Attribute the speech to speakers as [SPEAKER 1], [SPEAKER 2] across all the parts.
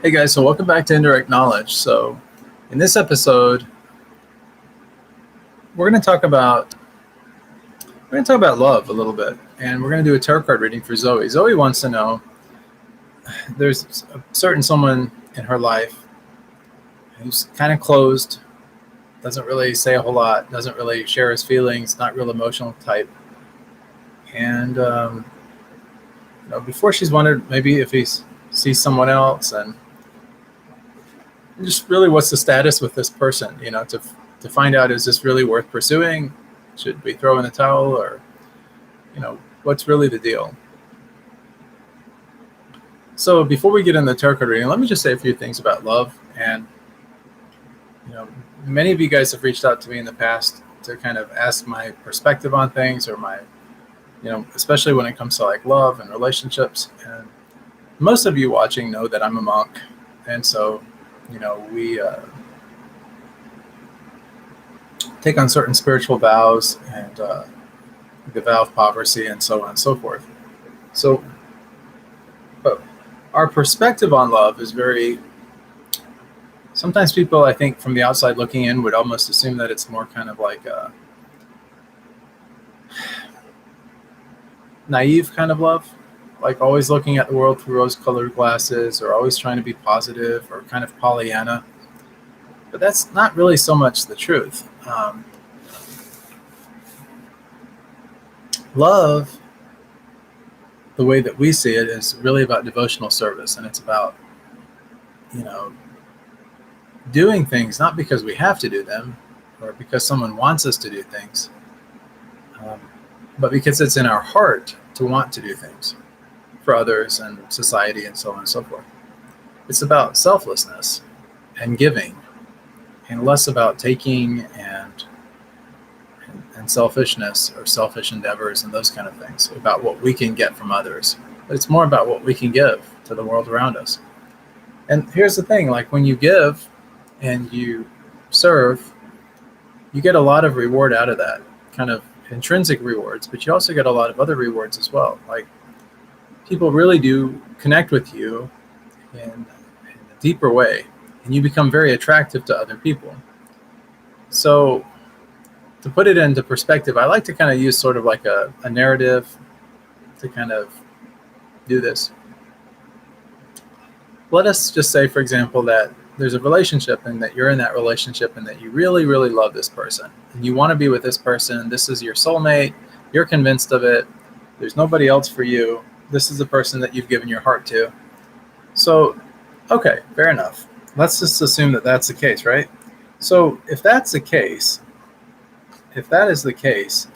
[SPEAKER 1] Hey guys, so welcome back to Indirect Knowledge. So, in this episode, we're going to talk about love a little bit, and we're going to do a tarot card reading for Zowie. Zowie wants to know there's a certain someone in her life who's kind of closed, doesn't really say a whole lot, doesn't really share his feelings, not real emotional type, and before she's wondered maybe if he sees someone else and just really what's the status with this person, to find out, is this really worth pursuing? Should we throw in the towel, or what's really the deal? So before we get into the tarot card reading, let me just say a few things about love. And many of you guys have reached out to me in the past to kind of ask my perspective on things, or my especially when it comes to like love and relationships. And most of you watching know that I'm a monk, and so we take on certain spiritual vows, and the vow of poverty, and so on and so forth. So, but our perspective on love is very. Sometimes people, I think, from the outside looking in, would almost assume that it's more kind of like a naive kind of love, like always looking at the world through rose-colored glasses, or always trying to be positive, or kind of Pollyanna. But that's not really so much the truth. Love, the way that we see it, is really about devotional service, and it's about doing things not because we have to do them, or because someone wants us to do things, but because it's in our heart to want to do things for others and society, and so on and so forth. It's about selflessness and giving, and less about taking and selfishness, or selfish endeavors, and those kind of things, about what we can get from others. But it's more about what we can give to the world around us. And here's the thing, like when you give and you serve, you get a lot of reward out of that, kind of intrinsic rewards, but you also get a lot of other rewards as well. Like people really do connect with you in a deeper way, and you become very attractive to other people. So to put it into perspective, I like to kind of use sort of like a narrative to kind of do this. Let us just say, for example, that there's a relationship, and that you're in that relationship, and that you really, really love this person, and you want to be with this person. This is your soulmate. You're convinced of it. There's nobody else for you. This is the person that you've given your heart to. So, okay, fair enough. Let's just assume that that's the case, right? So if that's the case, if that is the case,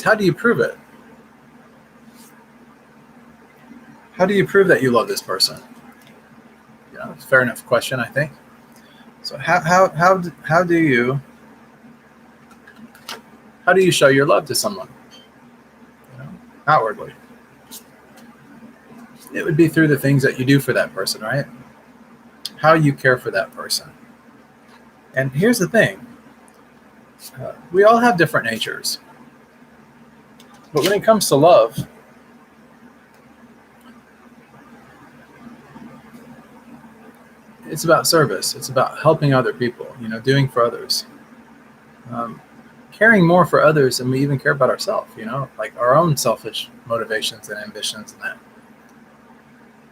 [SPEAKER 1] how do you prove it? How do you prove that you love this person? It's a fair enough question, I think. So how do you show your love to someone? Outwardly. It would be through the things that you do for that person, right? How you care for that person. And here's the thing. We all have different natures. But when it comes to love, it's about service. It's about helping other people, doing for others. Caring more for others than we even care about ourselves, like our own selfish motivations and ambitions and that.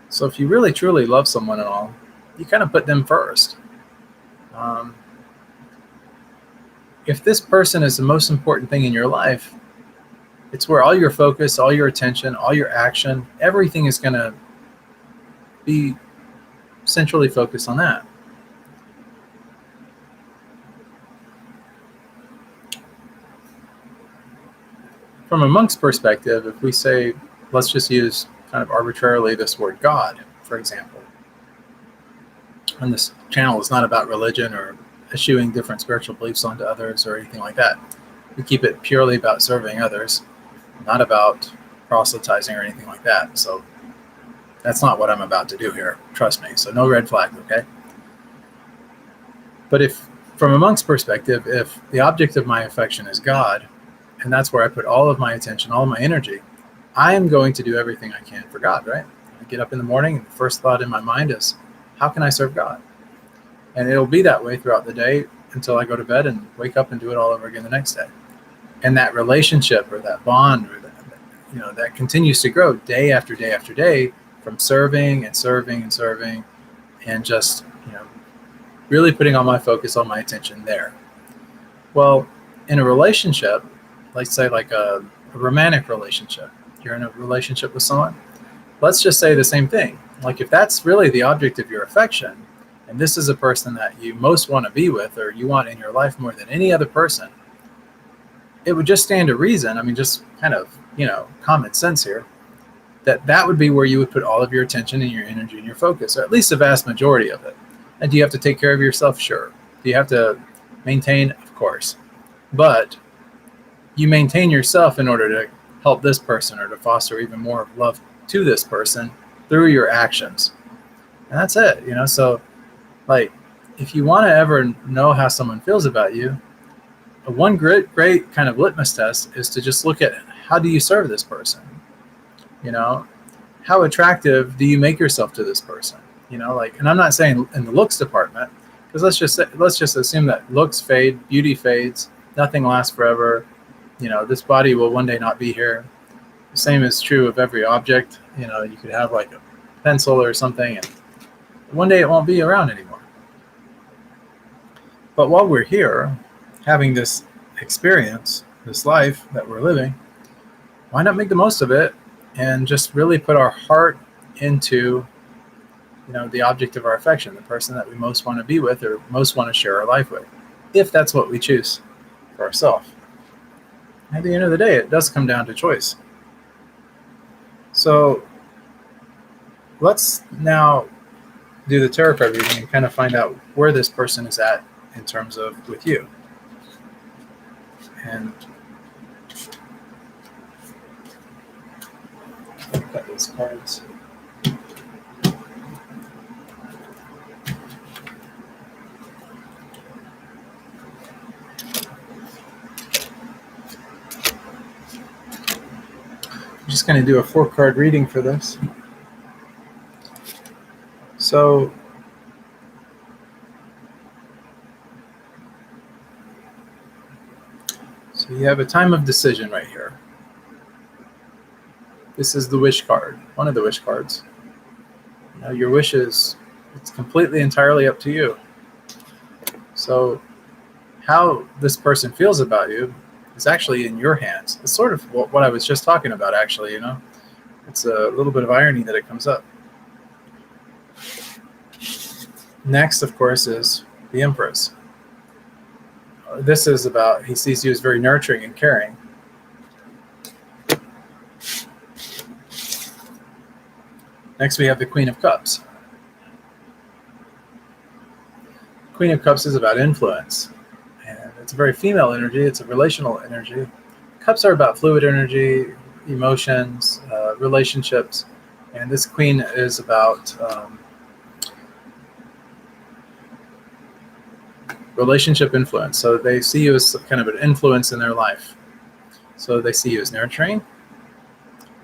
[SPEAKER 1] So if you really, truly love someone at all, you kind of put them first. If this person is the most important thing in your life, it's where all your focus, all your attention, all your action, everything is going to be centrally focused on that. From a monk's perspective, if we say, let's just use kind of arbitrarily this word God, for example. And this channel is not about religion or eschewing different spiritual beliefs onto others or anything like that. We keep it purely about serving others, not about proselytizing or anything like that. So that's not what I'm about to do here. Trust me. So no red flag, okay? But if, from a monk's perspective, if the object of my affection is God, and that's where I put all of my attention, all of my energy, I am going to do everything I can for God, right? I get up in the morning, and the first thought in my mind is, how can I serve God? And it'll be that way throughout the day until I go to bed and wake up and do it all over again the next day. And that relationship or that bond or that continues to grow day after day after day from serving and serving and serving and just, really putting all my focus, all my attention there. Well, in a relationship, let's say like a romantic relationship, you're in a relationship with someone, let's just say the same thing. Like if that's really the object of your affection, and this is a person that you most want to be with or you want in your life more than any other person, it would just stand to reason, just kind of, common sense here, that would be where you would put all of your attention and your energy and your focus, or at least the vast majority of it. And do you have to take care of yourself? Sure. Do you have to maintain? Of course. But you maintain yourself in order to help this person or to foster even more of love to this person through your actions. And that's it, So, like, if you want to ever know how someone feels about you, one great kind of litmus test is to just look at how do you serve this person? How attractive do you make yourself to this person? And I'm not saying in the looks department, because let's just assume that looks fade, beauty fades, nothing lasts forever. This body will one day not be here. The same is true of every object. You could have like a pencil or something, and one day it won't be around anymore. But while we're here, having this experience, this life that we're living, why not make the most of it and just really put our heart into the object of our affection, the person that we most want to be with or most want to share our life with, if that's what we choose for ourselves. At the end of the day, it does come down to choice. So let's now do the tarot card reading and kind of find out where this person is at in terms of with you. And cut these cards. I'm just going to do a 4-card reading for this. So you have a time of decision right here. This is the wish card, one of the wish cards. Your wishes, it's completely entirely up to you. So how this person feels about you is actually in your hands. It's sort of what I was just talking about, actually, It's a little bit of irony that it comes up. Next, of course, is the Empress. This is about, he sees you as very nurturing and caring. Next, we have the Queen of Cups. Queen of Cups is about influence. And it's a very female energy. It's a relational energy. Cups are about fluid energy, emotions, relationships. And this Queen is about relationship influence. So they see you as kind of an influence in their life. So they see you as nurturing.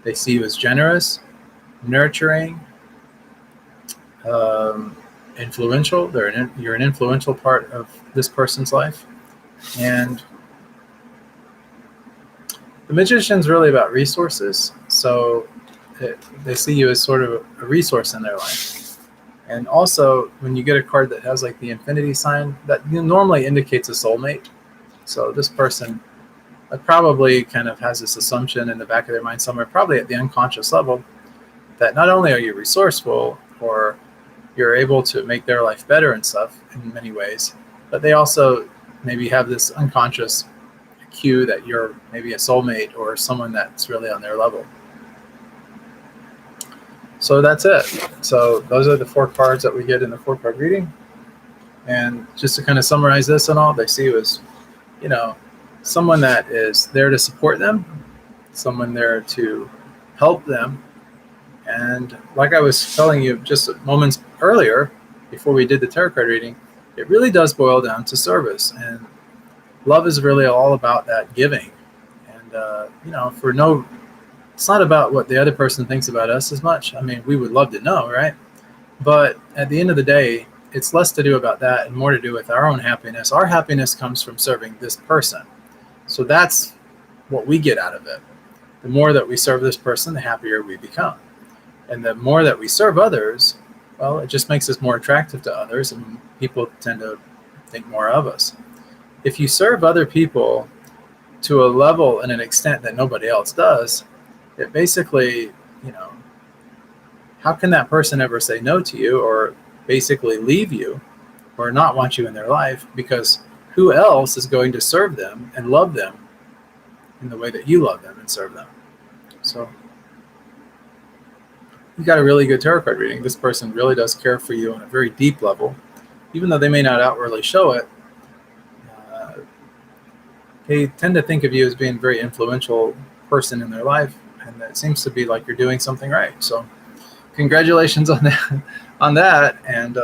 [SPEAKER 1] They see you as generous, nurturing, influential. You're an influential part of this person's life. And the Magician's really about resources. So they see you as sort of a resource in their life. And also, when you get a card that has like the infinity sign, that normally indicates a soulmate. So this person probably kind of has this assumption in the back of their mind somewhere, probably at the unconscious level, that not only are you resourceful or you're able to make their life better and stuff in many ways, but they also maybe have this unconscious cue that you're maybe a soulmate or someone that's really on their level. So that's it. So those are the 4 cards that we get in the 4-card reading. And just to kind of summarize this and all, they see you as, someone that is there to support them, someone there to help them. And like I was telling you just moments earlier, before we did the tarot card reading, it really does boil down to service. And love is really all about that giving it's not about what the other person thinks about us as much. I mean, we would love to know, right? But at the end of the day, it's less to do about that and more to do with our own happiness. Our happiness comes from serving this person. So that's what we get out of it. The more that we serve this person, the happier we become. And the more that we serve others, well, it just makes us more attractive to others, and people tend to think more of us. If you serve other people to a level and an extent that nobody else does, it basically, how can that person ever say no to you or basically leave you or not want you in their life? Because who else is going to serve them and love them in the way that you love them and serve them? So you got a really good tarot card reading. This person really does care for you on a very deep level, even though they may not outwardly show it. They tend to think of you as being a very influential person in their life, and it seems to be like you're doing something right. So congratulations on that. And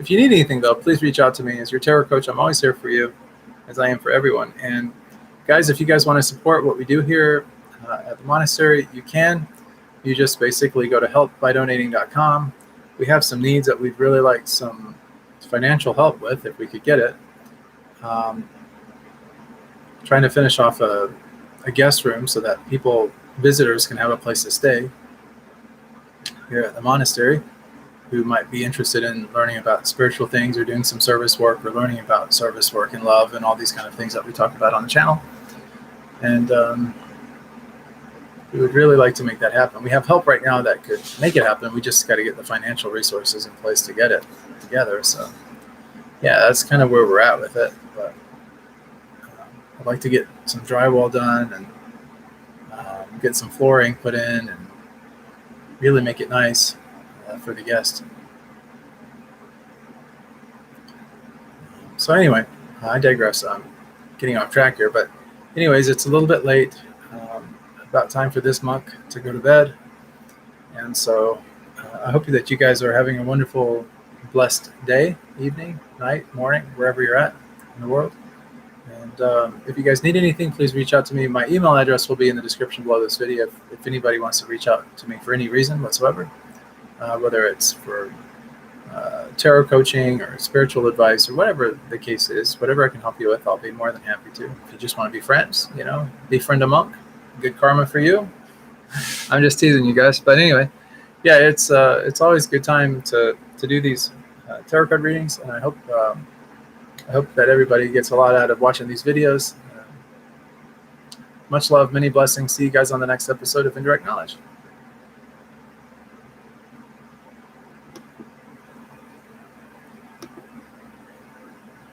[SPEAKER 1] if you need anything, though, please reach out to me. As your tarot coach, I'm always here for you, as I am for everyone. And guys, if you guys want to support what we do here at the monastery, you can. You just basically go to helpbydonating.com. We have some needs that we'd really like some financial help with, if we could get it. Trying to finish off a guest room so that visitors can have a place to stay here at the monastery who might be interested in learning about spiritual things or doing some service work or learning about service work and love and all these kind of things that we talk about on the channel. And we would really like to make that happen. We have help right now that could make it happen. We just got to get the financial resources in place to get it together. So yeah, that's kind of where we're at with it. But I'd like to get some drywall done and get some flooring put in and really make it nice for the guest. So anyway, I digress. I'm getting off track here, but anyways, it's a little bit late. About time for this monk to go to bed. And so I hope that you guys are having a wonderful, blessed day, evening, night, morning, wherever you're at in the world. And if you guys need anything, please reach out to me. My email address will be in the description below this video if anybody wants to reach out to me for any reason whatsoever, whether it's for tarot coaching or spiritual advice or whatever the case is. Whatever I can help you with, I'll be more than happy to. If you just want to be friends, befriend a monk, good karma for you. I'm just teasing you guys, but anyway, yeah, it's always a good time to do these tarot card readings, and I hope that everybody gets a lot out of watching these videos. Much love, many blessings. See you guys on the next episode of Indirect Knowledge.